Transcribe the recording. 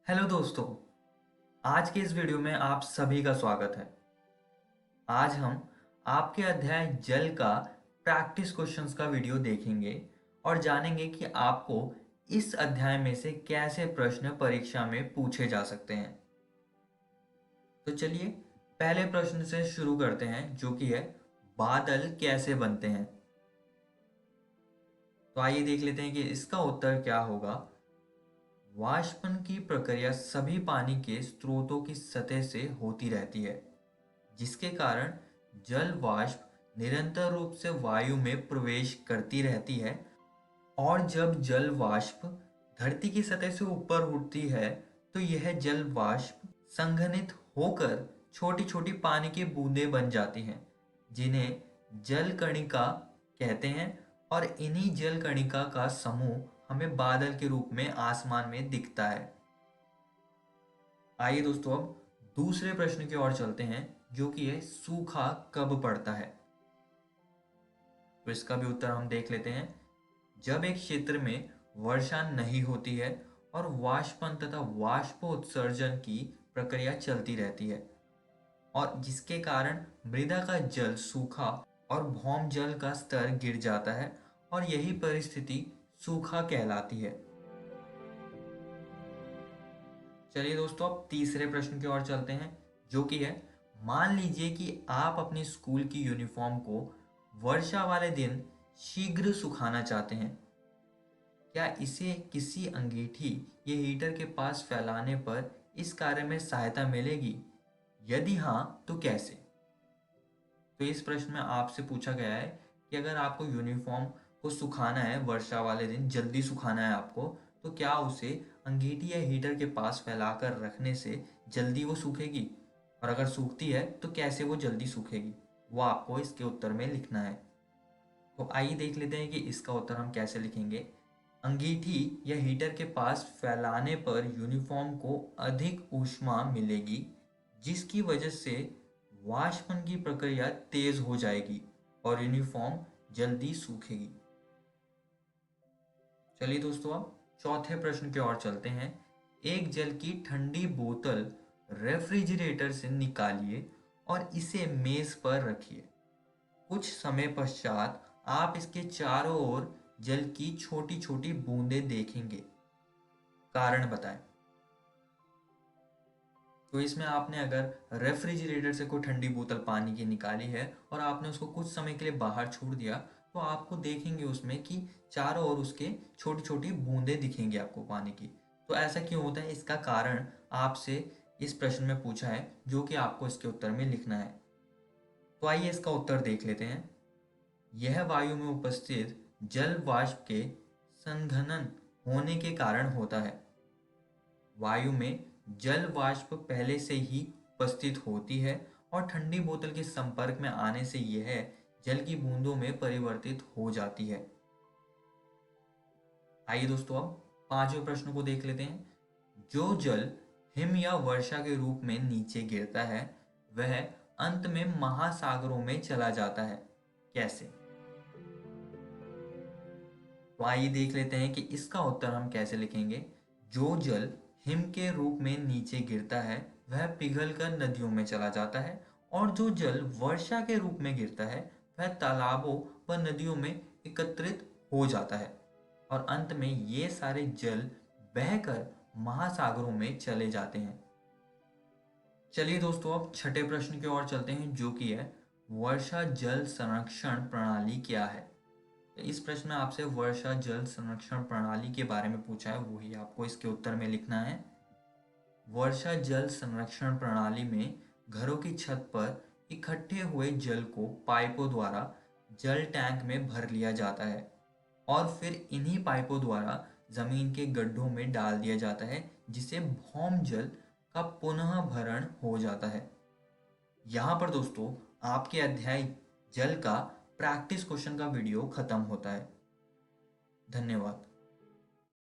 Hello दोस्तों। आज के इस वीडियो में आप सभी का स्वागत है। आज हम आपके अध्याय जल का प्रैक्टिस क्वेश्चंस का वीडियो देखेंगे और जानेंगे कि आपको इस अध्याय में से कैसे प्रश्न परीक्षा में पूछे जा सकते हैं। तो चलिए पहले प्रश्न से शुरू करते हैं, जो कि है बादल कैसे बनते हैं। तो आइए देख लेते हैं कि इसका उत्तर क्या होगा। वाष्पन की प्रक्रिया सभी पानी के स्रोतों की सतह से होती रहती है, जिसके कारण जल वाष्प निरंतर रूप से वायु में प्रवेश करती रहती है। और जब जल वाष्प धरती की सतह से ऊपर उठती है, तो यह जल वाष्प संघनित होकर छोटी छोटी पानी की बूंदें बन जाती हैं, जिन्हें जल कणिका कहते हैं। और इन्हीं जल कणिका का समूह हमें बादल के रूप में आसमान में दिखता है। आइए दोस्तों अब दूसरे प्रश्न की ओर चलते हैं, जो कि है सूखा कब पड़ता है। तो इसका भी उत्तर हम देख लेते हैं। जब एक क्षेत्र में वर्षा नहीं होती है और वाष्पन तथा वाष्पोत्सर्जन की प्रक्रिया चलती रहती है, और जिसके कारण मृदा का जल सूखा और भौम जल का स्तर गिर जाता है, और यही परिस्थिति सूखा कहलाती है। चलिए दोस्तों अब तीसरे प्रश्न की ओर चलते हैं, जो कि है मान लीजिए कि आप अपनी स्कूल की यूनिफॉर्म को वर्षा वाले दिन शीघ्र सुखाना चाहते हैं। क्या इसे किसी अंगीठी या हीटर के पास फैलाने पर इस कार्य में सहायता मिलेगी? यदि हाँ, तो कैसे? तो इस प्रश्न में आपसे पूछा गया है कि अगर आपको यूनिफॉर्म को सुखाना है, वर्षा वाले दिन जल्दी सुखाना है आपको, तो क्या उसे अंगीठी या हीटर के पास फैलाकर रखने से जल्दी वो सूखेगी? और अगर सूखती है तो कैसे वो जल्दी सूखेगी? वो आपको इसके उत्तर में लिखना है। तो आइए देख लेते हैं कि इसका उत्तर हम कैसे लिखेंगे। अंगीठी या हीटर के पास फैलाने पर यूनिफॉर्म को अधिक ऊष्मा मिलेगी, जिसकी वजह से वाष्पन की प्रक्रिया तेज हो जाएगी और यूनिफॉर्म जल्दी सूखेगी। चलिए दोस्तों अब चौथे प्रश्न की ओर चलते हैं। एक जल की ठंडी बोतल रेफ्रिजरेटर से निकालिए और इसे मेज पर रखिए। कुछ समय पश्चात आप इसके चारों ओर जल की छोटी छोटी बूंदें देखेंगे। कारण बताएं। तो इसमें आपने अगर रेफ्रिजरेटर से कोई ठंडी बोतल पानी की निकाली है और आपने उसको कुछ समय के लिए बाहर छोड़ दिया, तो आपको देखेंगे उसमें कि चारों ओर उसके छोटी छोटी बूंदें दिखेंगी आपको पानी की। तो ऐसा क्यों होता है, इसका कारण आपसे इस प्रश्न में पूछा है, जो कि आपको इसके उत्तर में लिखना है। तो आइए इसका उत्तर देख लेते हैं। यह वायु में उपस्थित जल वाष्प के संघनन होने के कारण होता है। वायु में जल वाष्प पहले से ही उपस्थित होती है और ठंडी बोतल के संपर्क में आने से यह जल की बूंदों में परिवर्तित हो जाती है। आइए दोस्तों अब पांचवें प्रश्न को देख लेते हैं। जो जल हिम या वर्षा के रूप में नीचे गिरता है, वह अंत में महासागरों में चला जाता है। कैसे? तो आइए देख लेते हैं कि इसका उत्तर हम कैसे लिखेंगे। जो जल हिम के रूप में नीचे गिरता है, वह पिघलकर नदियों में चला जाता है, और जो जल वर्षा के रूप में गिरता है, वह तालाबों व नदियों में एकत्रित हो जाता है, और अंत में ये सारे जल बहकर महासागरों में चले जाते हैं। चलिए दोस्तों अब छठे प्रश्न की ओर चलते हैं, जो कि है वर्षा जल संरक्षण प्रणाली क्या है। इस प्रश्न में आपसे वर्षा जल संरक्षण प्रणाली के बारे में पूछा है, वही आपको इसके उत्तर में लिखना है। वर्षा जल संरक्षण प्रणाली में घरों की छत पर इकट्ठे हुए जल को पाइपों द्वारा जल टैंक में भर लिया जाता है, और फिर इन्हीं पाइपों द्वारा जमीन के गड्ढों में डाल दिया जाता है, जिसे भौम जल का पुनः भरण हो जाता है। यहाँ पर दोस्तों आपके अध्याय जल का प्रैक्टिस क्वेश्चन का वीडियो खत्म होता है। धन्यवाद।